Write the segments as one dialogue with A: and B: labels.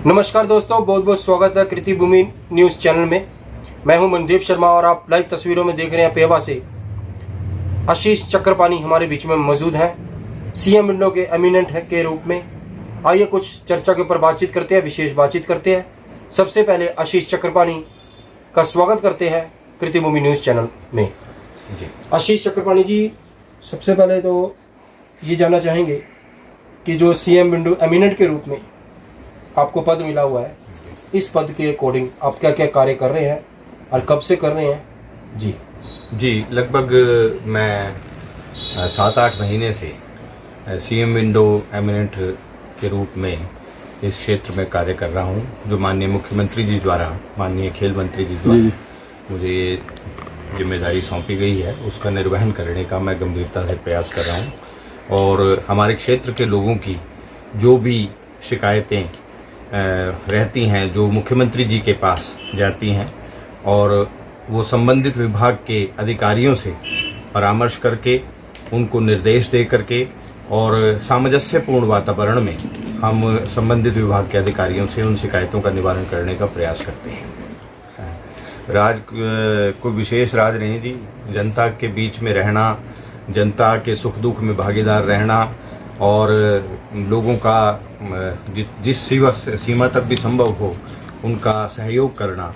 A: नमस्कार दोस्तों, बहुत बहुत स्वागत है कृति भूमि न्यूज़ चैनल में। मैं हूं मनदीप शर्मा और आप लाइव तस्वीरों में देख रहे हैं पेवा से आशीष चक्रपाणी हमारे बीच में मौजूद हैं, सीएम विंडो के एमिनेंट के रूप में। आइए कुछ चर्चा के ऊपर बातचीत करते हैं, विशेष बातचीत करते हैं। सबसे पहले आशीष चक्रपाणी का स्वागत करते हैं कृति भूमि न्यूज़ चैनल में। आशीष चक्रपाणी जी, सबसे पहले तो ये जानना चाहेंगे कि जो सीएम विंडो एमिनेंट के रूप में आपको पद मिला हुआ है, इस पद के अकॉर्डिंग आप क्या क्या कार्य कर रहे हैं और कब से कर रहे हैं?
B: जी, लगभग मैं 7-8 महीने से सीएम विंडो एमिनेंट के रूप में इस क्षेत्र में कार्य कर रहा हूं। जो माननीय मुख्यमंत्री जी द्वारा, माननीय खेल मंत्री जी द्वारा मुझे ये जिम्मेदारी सौंपी गई है, उसका निर्वहन करने का मैं गंभीरता से प्रयास कर रहा हूं। और हमारे क्षेत्र के लोगों की जो भी शिकायतें रहती हैं, जो मुख्यमंत्री जी के पास जाती हैं, और वो संबंधित विभाग के अधिकारियों से परामर्श करके, उनको निर्देश दे करके और सामंजस्यपूर्ण वातावरण में हम संबंधित विभाग के अधिकारियों से उन शिकायतों का निवारण करने का प्रयास करते हैं। कोई विशेष राज नहीं जी, जनता के बीच में रहना, जनता के सुख दुख में भागीदार रहना और लोगों का जिस सीमा तक भी संभव हो उनका सहयोग करना।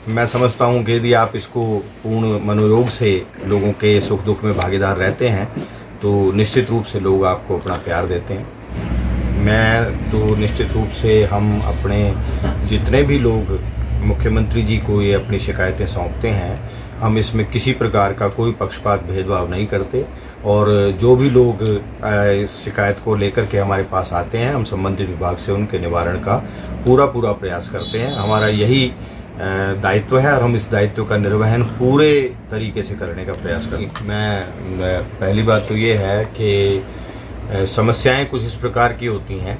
B: मैं समझता हूँ कि यदि आप इसको पूर्ण मनोयोग से लोगों के सुख दुख में भागीदार रहते हैं तो निश्चित रूप से लोग आपको अपना प्यार देते हैं। मैं तो निश्चित रूप से हम अपने जितने भी लोग मुख्यमंत्री जी को ये अपनी शिकायतें सौंपते हैं, हम इसमें किसी प्रकार का कोई पक्षपात भेदभाव नहीं करते। और जो भी लोग इस शिकायत को लेकर के हमारे पास आते हैं, हम संबंधित विभाग से उनके निवारण का पूरा प्रयास करते हैं। हमारा यही दायित्व है और हम इस दायित्व का निर्वहन पूरे तरीके से करने का प्रयास करें। मैं पहली बात तो ये है कि समस्याएं कुछ इस प्रकार की होती हैं।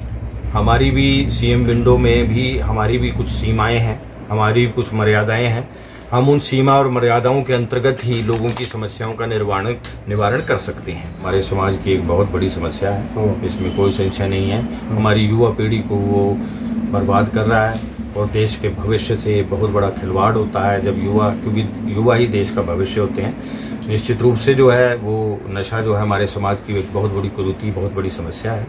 B: हमारी भी सीएम विंडो में भी हमारी भी कुछ सीमाएं हैं, हमारी भी कुछ मर्यादाएं हैं। हम उन सीमा और मर्यादाओं के अंतर्गत ही लोगों की समस्याओं का निवारण कर सकते हैं। हमारे समाज की एक बहुत बड़ी समस्या है, इसमें कोई संशय नहीं है। हमारी युवा पीढ़ी को वो बर्बाद कर रहा है और देश के भविष्य से बहुत बड़ा खिलवाड़ होता है जब क्योंकि युवा ही देश का भविष्य होते हैं। निश्चित रूप से जो है वो नशा जो है हमारे समाज की एक बहुत बड़ी कुरीति, बहुत बड़ी समस्या है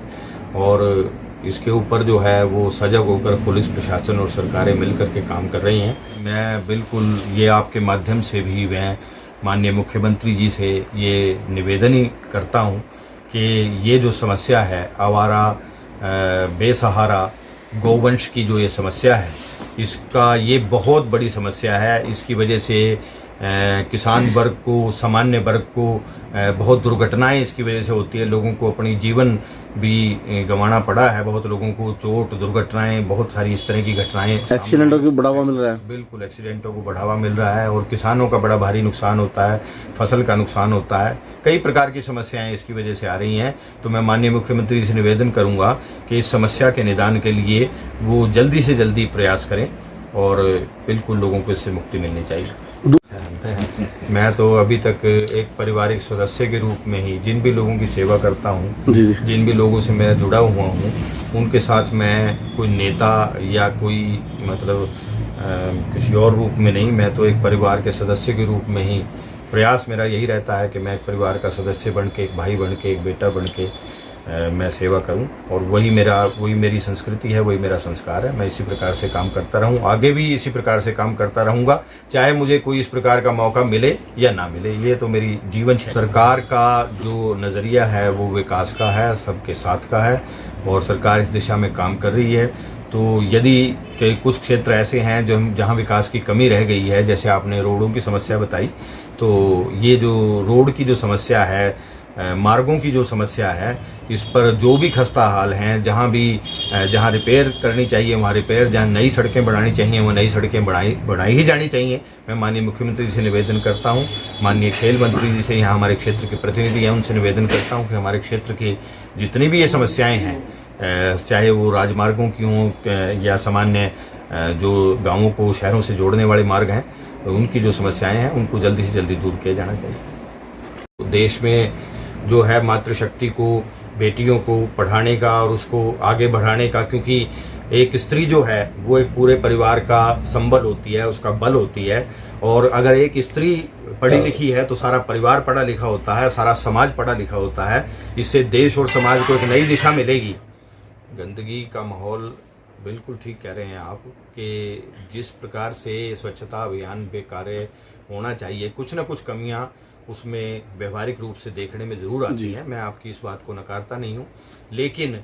B: और इसके ऊपर जो है वो सजग होकर पुलिस प्रशासन और सरकारें मिलकर के काम कर रही हैं। मैं बिल्कुल ये आपके माध्यम से भी मैं माननीय मुख्यमंत्री जी से ये निवेदन ही करता हूँ कि ये जो समस्या है, आवारा बेसहारा गौवंश की जो ये समस्या है, इसका ये बहुत बड़ी समस्या है। इसकी वजह से किसान वर्ग को, सामान्य वर्ग को बहुत दुर्घटनाएं इसकी वजह से होती है। लोगों को अपनी जीवन भी गंवाना पड़ा है, बहुत लोगों को चोट, दुर्घटनाएं, बहुत सारी इस तरह की घटनाएं,
C: एक्सीडेंटों को बढ़ावा मिल रहा है।
B: बिल्कुल, एक्सीडेंटों को बढ़ावा मिल रहा है और किसानों का बड़ा भारी नुकसान होता है, फसल का नुकसान होता है। कई प्रकार की समस्याएं इसकी वजह से आ रही हैं। तो मैं माननीय मुख्यमंत्री जी से निवेदन करूंगा कि इस समस्या के निदान के लिए वो जल्दी से जल्दी प्रयास करें और बिल्कुल लोगों को इससे मुक्ति मिलनी चाहिए। मैं तो अभी तक एक पारिवारिक सदस्य के रूप में ही जिन भी लोगों की सेवा करता हूँ, जिन भी लोगों से मैं जुड़ा हुआ हूँ, उनके साथ मैं कोई नेता या कोई मतलब किसी और रूप में नहीं, मैं तो एक परिवार के सदस्य के रूप में ही प्रयास मेरा यही रहता है कि मैं एक परिवार का सदस्य बन के, एक भाई बन के, एक बेटा बन के मैं सेवा करूं। और वही मेरी संस्कृति है, वही मेरा संस्कार है। मैं इसी प्रकार से काम करता रहूं, आगे भी इसी प्रकार से काम करता रहूंगा, चाहे मुझे कोई इस प्रकार का मौका मिले या ना मिले। ये तो मेरी जीवन शैली। सरकार का जो नज़रिया है वो विकास का है, सबके साथ का है और सरकार इस दिशा में काम कर रही है। तो यदि कुछ क्षेत्र ऐसे हैं जहाँ विकास की कमी रह गई है, जैसे आपने रोडों की समस्या बताई, तो ये जो रोड की जो समस्या है, मार्गों की जो समस्या है, इस पर जो भी खस्ता हाल हैं, जहाँ रिपेयर करनी चाहिए वहाँ रिपेयर, जहाँ नई सड़कें बनानी चाहिए वहाँ नई सड़कें बनाई ही जानी चाहिए। मैं माननीय मुख्यमंत्री जी से निवेदन करता हूँ, माननीय खेल मंत्री जी से, यहाँ हमारे क्षेत्र के प्रतिनिधि हैं, उनसे निवेदन करता हूँ कि हमारे क्षेत्र की जितनी भी ये समस्याएँ हैं, चाहे वो राजमार्गों की हों या सामान्य जो गाँवों को शहरों से जोड़ने वाले मार्ग हैं, उनकी जो समस्याएँ हैं उनको जल्दी से जल्दी दूर किया जाना चाहिए। देश में जो है मातृशक्ति को, बेटियों को पढ़ाने का और उसको आगे बढ़ाने का, क्योंकि एक स्त्री जो है वो एक पूरे परिवार का संबल होती है, उसका बल होती है। और अगर एक स्त्री पढ़ी लिखी है तो सारा परिवार पढ़ा लिखा होता है, सारा समाज पढ़ा लिखा होता है। इससे देश और समाज को एक नई दिशा मिलेगी। गंदगी का माहौल, बिल्कुल ठीक कह रहे हैं आप कि जिस प्रकार से स्वच्छता अभियान बेकारे होना चाहिए, कुछ न कुछ कमियां उसमें व्यवहारिक रूप से देखने में ज़रूर आती हैं। मैं आपकी इस बात को नकारता नहीं हूं, लेकिन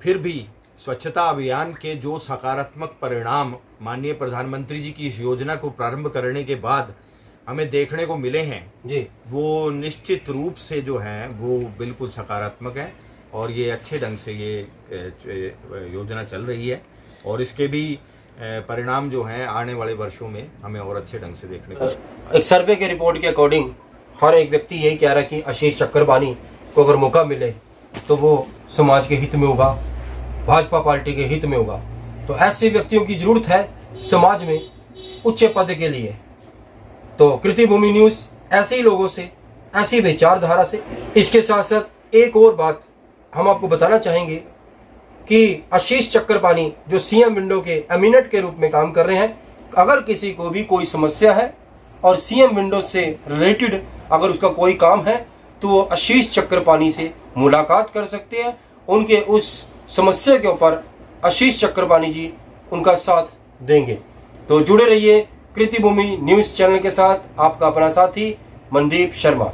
B: फिर भी स्वच्छता अभियान के जो सकारात्मक परिणाम माननीय प्रधानमंत्री जी की इस योजना को प्रारंभ करने के बाद हमें देखने को मिले हैं
A: जी,
B: वो निश्चित रूप से जो है वो बिल्कुल सकारात्मक है। और ये अच्छे ढंग से ये योजना चल रही है और इसके भी परिणाम जो हैं आने वाले वर्षों में हमें और अच्छे ढंग से देखने को।
A: एक सर्वे के रिपोर्ट के अकॉर्डिंग हर एक व्यक्ति यही कह रहा है कि आशीष चक्रपाणी को अगर मौका मिले तो वो समाज के हित में होगा, भाजपा पार्टी के हित में होगा। तो ऐसे व्यक्तियों की जरूरत है समाज में उच्च पद के लिए। तो कृति भूमि न्यूज़ ऐसे ही लोगों से, ऐसी विचारधारा से। इसके साथ साथ एक और बात हम आपको बताना चाहेंगे कि आशीष चक्रपाणी जो सीएम विंडो के एमिनेट के रूप में काम कर रहे हैं, अगर किसी को भी कोई समस्या है और सीएम विंडो से रिलेटेड अगर उसका कोई काम है तो वो आशीष चक्रपाणी से मुलाकात कर सकते हैं। उनके उस समस्या के ऊपर आशीष चक्रपाणी जी उनका साथ देंगे। तो जुड़े रहिए कृति भूमि न्यूज़ चैनल के साथ। आपका अपना साथी मनदीप शर्मा।